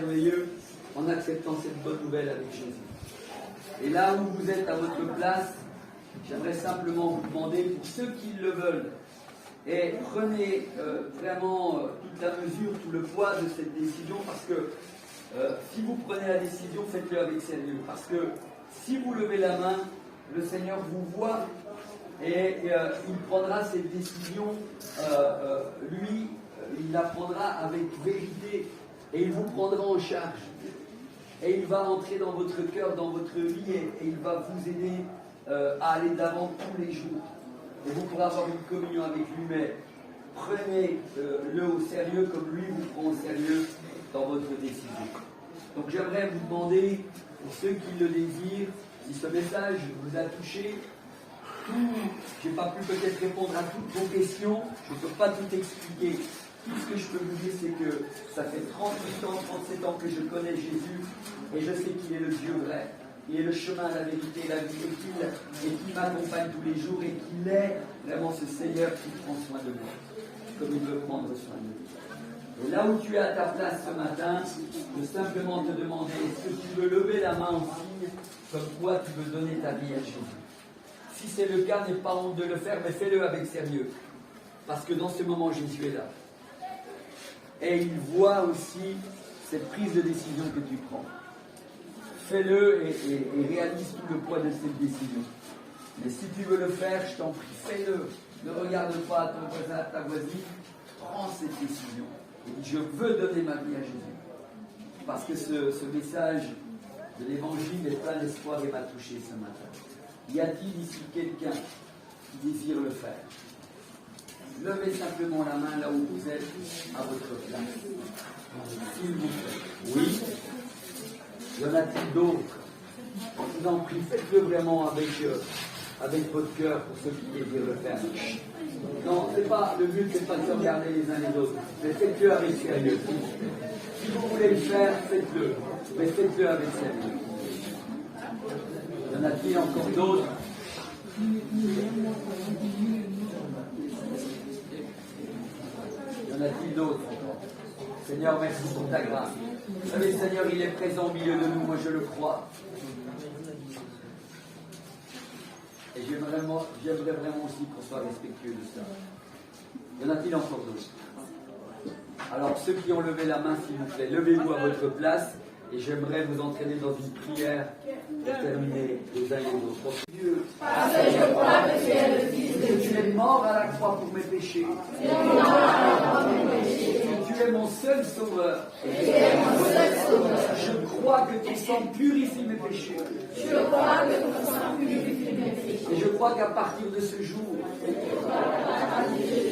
merveilleux en acceptant cette bonne nouvelle avec Jésus. Et là où vous êtes à votre place, j'aimerais simplement vous demander, pour ceux qui le veulent, et prenez vraiment toute la mesure, tout le poids de cette décision, parce que si vous prenez la décision, faites-le avec sérieux. Parce que si vous levez la main, le Seigneur vous voit et il prendra cette décision, lui, il la prendra avec vérité et il vous prendra en charge. Et il va entrer dans votre cœur, dans votre vie et il va vous aider à aller d'avant tous les jours. Et vous pourrez avoir une communion avec lui, mais prenez-le au sérieux comme lui vous prend au sérieux dans votre décision. Donc j'aimerais vous demander, pour ceux qui le désirent, si ce message vous a touché, je n'ai pas pu peut-être répondre à toutes vos questions, je ne peux pas tout expliquer. Tout ce que je peux vous dire, c'est que ça fait 38 ans, 37 ans que je connais Jésus et je sais qu'il est le Dieu vrai. Il est le chemin, la vérité, la vie et qu'il m'accompagne tous les jours et qu'il est vraiment ce Seigneur qui prend soin de moi, comme il veut prendre soin de nous. Et là où tu es à ta place ce matin, je veux simplement te demander, est-ce que tu veux lever la main en signe comme quoi tu veux donner ta vie à Jésus? Si c'est le cas, n'aie pas honte de le faire, mais fais-le avec sérieux. Parce que dans ce moment, Jésus est là. Et il voit aussi cette prise de décision que tu prends. Fais-le et réalise tout le poids de cette décision. Mais si tu veux le faire, je t'en prie, fais-le. Ne regarde pas à ton voisin, à ta voisine. Prends cette décision. Et dis, je veux donner ma vie à Jésus. Parce que ce message de l'Évangile est plein d'espoir et m'a touché ce matin. Y a-t-il ici quelqu'un qui désire le faire? Levez simplement la main là où vous êtes, à votre place. S'il vous plaît. Oui. Y en a-t-il d'autres? Je vous en prie, faites-le vraiment avec votre cœur pour ceux qui désirent le faire. Non, le but, c'est pas de se regarder les uns les autres, mais faites-le avec sérieux. Si vous voulez le faire, faites-le, mais faites-le avec sérieux. Y en a-t-il encore d'autres? Y en a-t-il d'autres? Seigneur, merci pour ta grâce. Vous savez, Seigneur, il est présent au milieu de nous, moi je le crois. Et j'aimerais vraiment aussi qu'on soit respectueux de ça. Y en a-t-il encore d'autres? Alors, ceux qui ont levé la main, s'il vous plaît, levez-vous à votre place et j'aimerais vous entraîner dans une prière pour terminer les uns et les autres. Dieu, parce que je crois que tu es le Fils de que Dieu. tu es mort à la croix pour mes péchés. Tu es mort à la croix pour mes péchés. Que tu es mon seul sauveur. Tu es mon seul sauveur. Je crois que ton sang purifie mes péchés. Je crois que ton sang purifie mes péchés. Et je crois qu'à partir de ce jour,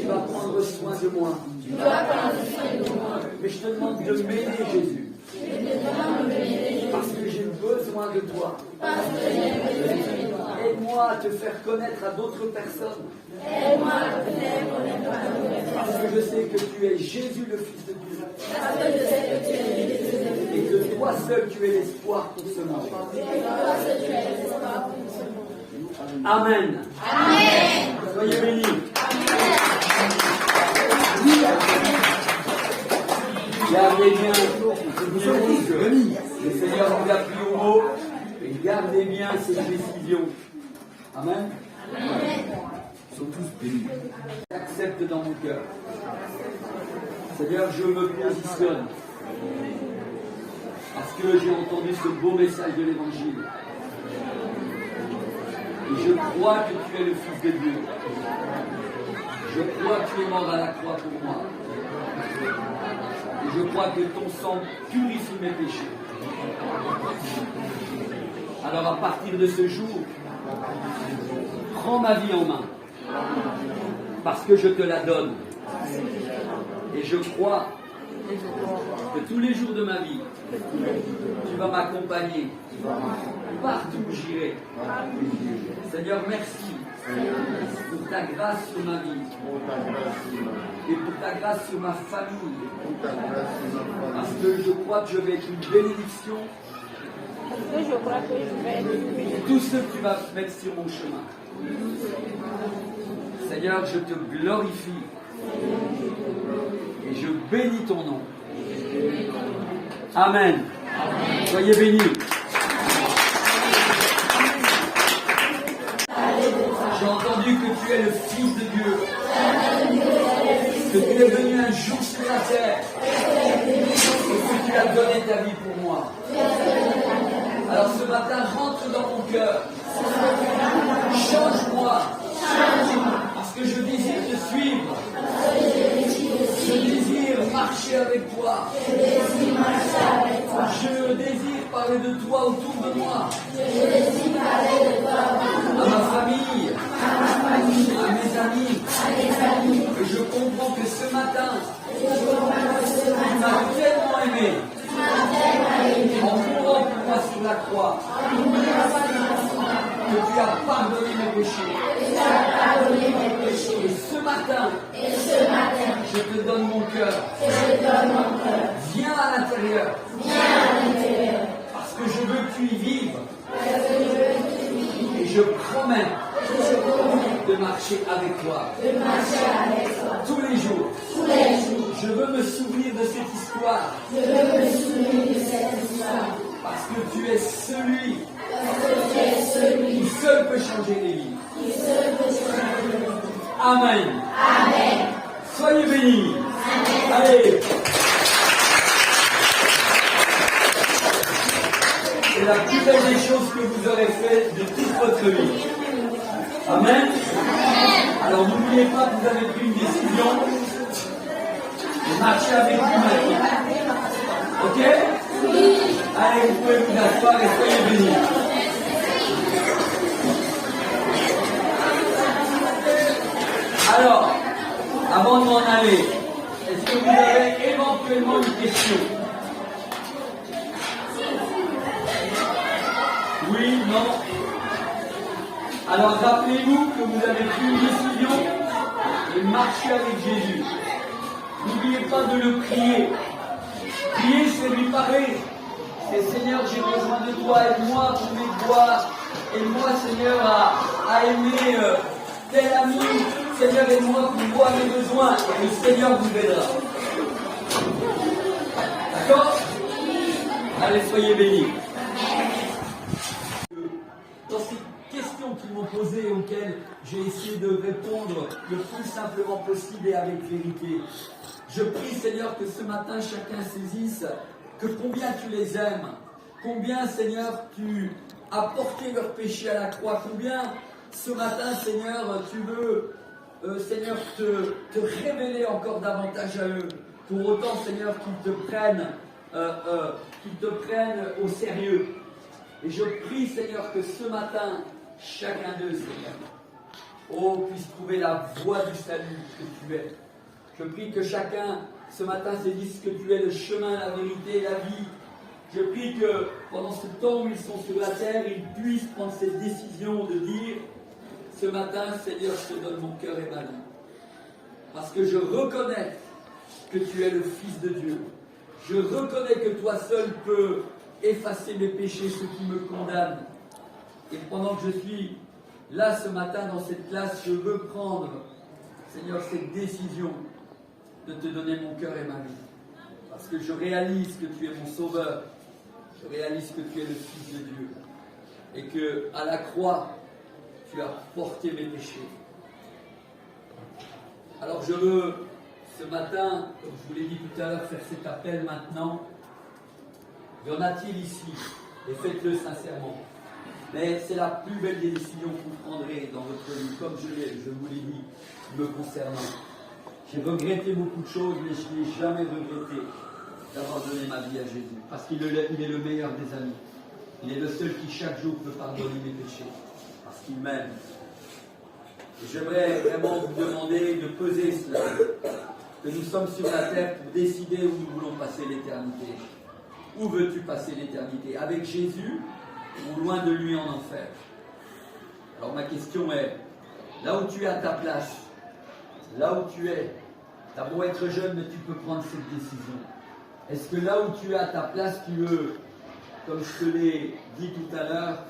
tu vas prendre soin de moi. Tu vas prendre soin de moi. Mais je te demande de m'aider, Jésus. Je te demande de m'aider. Parce que j'ai besoin de toi. Parce que j'ai besoin de toi. Aide-moi à te faire connaître à d'autres personnes. Aide-moi à te faire connaître à d'autres personnes. Parce que je sais que tu es Jésus, le Fils de Dieu. Parce que je sais que tu es le Fils de Dieu. Et que toi seul, tu es l'espoir pour ce monde. Et toi seul, tu es l'espoir pour ce monde. Amen. Amen. Soyez bénis. Gardez bien, le Seigneur vous a pris au mot et gardez bien cette décision. Amen. Ils sont tous bénis. J'accepte dans mon cœur. Seigneur, je me positionne parce que j'ai entendu ce beau message de l'Évangile. Et je crois que tu es le Fils de Dieu. Je crois que tu es mort à la croix pour moi. Et je crois que ton sang purifie mes péchés. Alors à partir de ce jour, prends ma vie en main. Parce que je te la donne. Et je crois que tous les jours de ma vie, tu vas m'accompagner partout où j'irai. Seigneur, merci pour ta grâce sur ma vie et pour ta grâce sur ma famille. Parce que je crois que je vais être une bénédiction pour tous ceux que tu vas mettre sur mon chemin. Seigneur, je te glorifie et je bénis ton nom. Amen. Soyez bénis. J'ai entendu que tu es le Fils de Dieu. Que tu es venu un jour sur la terre. Et que tu as donné ta vie pour moi. Alors ce matin, rentre dans mon cœur. Change-moi. Parce que je désire te suivre. Je désire marcher avec toi. Je désire parler de toi autour de moi. À ma famille. À mes amis. Et je comprends que ce matin, tu m'as tellement aimé. En mourant pour moi sur la croix. Que tu as pardonné mes péchés. Et ce matin, je te donne mon cœur. Viens à l'intérieur. Parce que je veux que tu y vives. Et je promets de marcher avec toi. Tous les jours. Je veux me souvenir de cette histoire. Parce que tu es celui qui seul peut changer les vies. Amen. Soyez bénis. Allez. C'est la plus belle des choses que vous aurez faites de toute votre vie. Amen. Alors n'oubliez pas que vous avez pris une décision de marcher avec lui maintenant. Ok? Allez, vous pouvez vous asseoir et soyez bénis. Alors, avant de m'en aller, est-ce que vous avez éventuellement une question? Oui, non? Alors rappelez-vous que vous avez pris une décision de marcher avec Jésus. N'oubliez pas de le prier. Prier, c'est lui parler. C'est Seigneur, j'ai besoin de toi, aide-moi pour mes devoirs. Aide-moi, Seigneur, à aimer tel ami. Seigneur, aide-moi pour voir mes besoins. Et le Seigneur vous aidera. D'accord? Allez, soyez bénis. Dans ces questions qu'ils m'ont posées, auxquelles j'ai essayé de répondre le plus simplement possible et avec vérité, je prie, Seigneur, que ce matin, chacun saisisse que combien tu les aimes, combien, Seigneur, tu as porté leur péché à la croix, combien ce matin, Seigneur, tu veux, Seigneur, te révéler encore davantage à eux. Pour autant, Seigneur, qu'ils te prennent au sérieux. Et je prie, Seigneur, que ce matin, chacun d'eux, Seigneur, puisse trouver la voie du salut que tu es. Je prie que chacun, ce matin, se dise que tu es le chemin, la vérité et la vie. Je prie que pendant ce temps où ils sont sur la terre, ils puissent prendre cette décision de dire, ce matin, Seigneur, je te donne mon cœur et ma vie. Parce que je reconnais que tu es le Fils de Dieu. Je reconnais que toi seul peux effacer mes péchés, ceux qui me condamnent. Et pendant que je suis là ce matin dans cette classe, je veux prendre, Seigneur, cette décision de te donner mon cœur et ma vie. Parce que je réalise que tu es mon sauveur. Je réalise que tu es le Fils de Dieu. Et que à la croix, tu as porté mes péchés. Alors je veux, ce matin, comme je vous l'ai dit tout à l'heure, faire cet appel maintenant. Y en a-t-il ici? Et faites-le sincèrement. Mais c'est la plus belle des décisions que vous prendrez dans votre vie, comme je vous l'ai dit, me concernant. J'ai regretté beaucoup de choses, mais je n'ai jamais regretté d'avoir donné ma vie à Jésus. Parce qu'il est le meilleur des amis. Il est le seul qui chaque jour peut pardonner mes péchés. Parce qu'il m'aime. Et j'aimerais vraiment vous demander de peser cela. Que nous sommes sur la terre pour décider où nous voulons passer l'éternité. Où veux-tu passer l'éternité? Avec Jésus ou loin de lui en enfer? Alors ma question est, là où tu es à ta place, là où tu es, tu as beau être jeune, mais tu peux prendre cette décision. Est-ce que là où tu es à ta place, tu veux, comme je te l'ai dit tout à l'heure,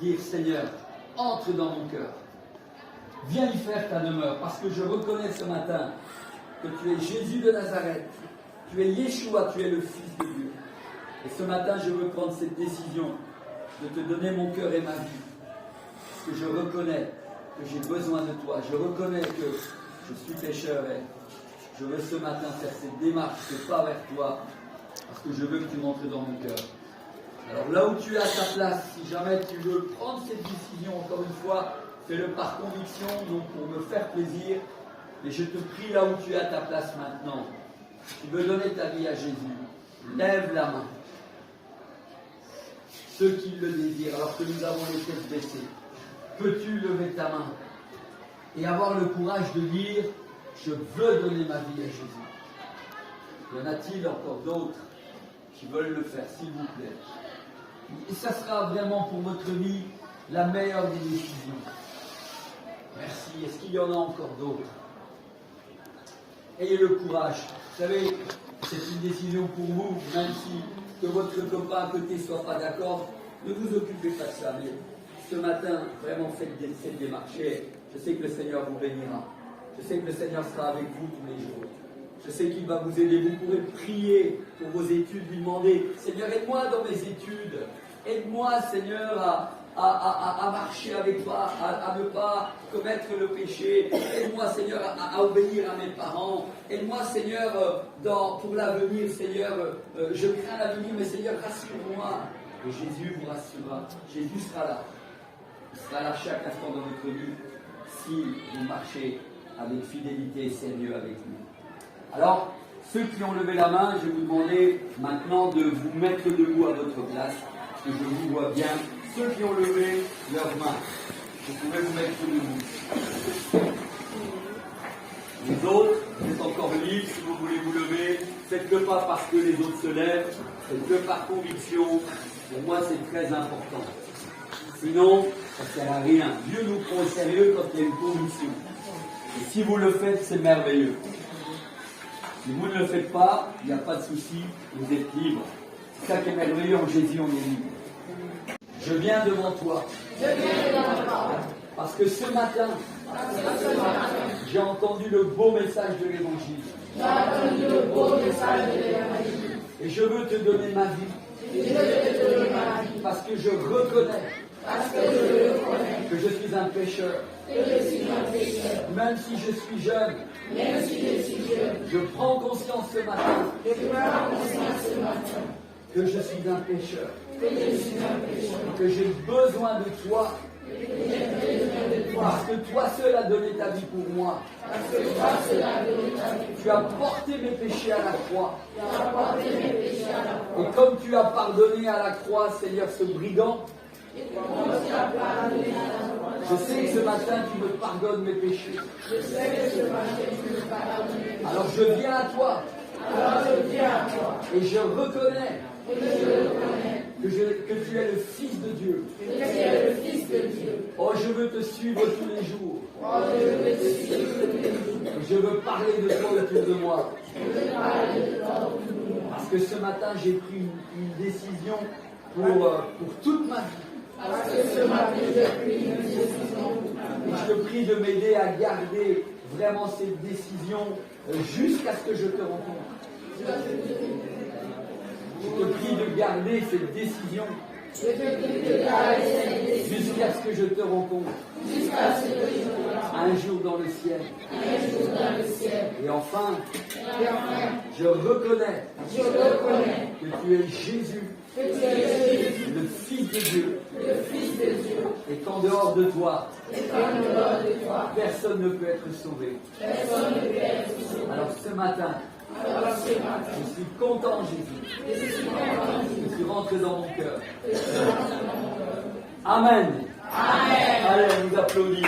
dire Seigneur, entre dans mon cœur. Viens y faire ta demeure, parce que je reconnais ce matin que tu es Jésus de Nazareth, tu es Yeshua, tu es le Fils de Dieu. Et ce matin, je veux prendre cette décision de te donner mon cœur et ma vie. Parce que je reconnais que j'ai besoin de toi. Je reconnais que je suis pécheur et je veux ce matin faire cette démarche, ce pas vers toi, parce que je veux que tu montres dans mon cœur. Alors là où tu es à ta place, si jamais tu veux prendre cette décision, encore une fois, fais-le par conviction, donc pour me faire plaisir. Mais je te prie là où tu es à ta place maintenant. Tu veux donner ta vie à Jésus. Lève la main. Ceux qui le désirent, alors que nous avons les têtes baissées, peux-tu lever ta main et avoir le courage de dire « Je veux donner ma vie à Jésus ». Y en a-t-il encore d'autres qui veulent le faire, s'il vous plaît? Et ça sera vraiment pour votre vie la meilleure des décisions. Merci. Est-ce qu'il y en a encore d'autres? Ayez le courage. Vous savez, c'est une décision pour vous, même si que votre copain à côté ne soit pas d'accord. Ne vous occupez pas de ça. Mais ce matin, vraiment faites cette démarche. Et je sais que le Seigneur vous bénira. Je sais que le Seigneur sera avec vous tous les jours. Je sais qu'il va vous aider. Vous pourrez prier pour vos études, lui demander « Seigneur, aide-moi dans mes études. Aide-moi, Seigneur, à marcher avec toi, à ne pas commettre le péché. Aide-moi, Seigneur, à obéir à mes parents. Aide-moi, Seigneur, pour l'avenir, Seigneur. Je crains l'avenir, mais Seigneur, rassure-moi. » Et Jésus vous rassurera. Jésus sera là. Il sera là chaque instant dans votre vie si vous marchez avec fidélité et sérieux avec lui. Alors, ceux qui ont levé la main, je vais vous demander maintenant de vous mettre debout à votre place, que je vous vois bien. Ceux qui ont levé leurs mains, vous pouvez vous mettre debout. Les autres, vous êtes encore libres, si vous voulez vous lever. Faites-le pas parce que les autres se lèvent, faites-le par conviction. Pour moi, c'est très important. Sinon, ça ne sert à rien. Dieu nous prend au sérieux quand il y a une conviction. Et si vous le faites, c'est merveilleux. Si vous ne le faites pas, il n'y a pas de souci, vous êtes libre. C'est ça qui est merveilleux, en Jésus, on est libre. Je viens devant toi. Parce que ce matin, j'ai entendu le beau message de l'Évangile. Et je veux te donner ma vie. Parce que je reconnais que je suis un pécheur. Même si je suis jeune, je prends conscience ce matin que je suis un pécheur. Que j'ai besoin de toi. Parce que toi seul as donné ta vie pour moi. Tu as porté mes péchés à la croix. Et comme tu as pardonné à la croix, Seigneur, ce brigand, je sais que ce matin tu me pardonnes mes péchés. Alors je viens à toi. Et je reconnais que tu es le Fils de Dieu. Oh, je veux te suivre tous les jours. Je veux parler de toi autour de moi. Parce que ce matin, j'ai pris une décision pour toute ma vie. Et je te prie de m'aider à garder vraiment cette décision jusqu'à ce que je te rencontre. Je te prie de garder cette décision jusqu'à ce que je te rencontre. Un jour dans le ciel. Et enfin, je reconnais que tu es Jésus, le Fils de Dieu. Et qu'en dehors de toi, personne ne peut être sauvé. Alors ce matin, je suis content, Jésus. Je suis rentré dans mon cœur. Amen. Allez, on nous applaudit.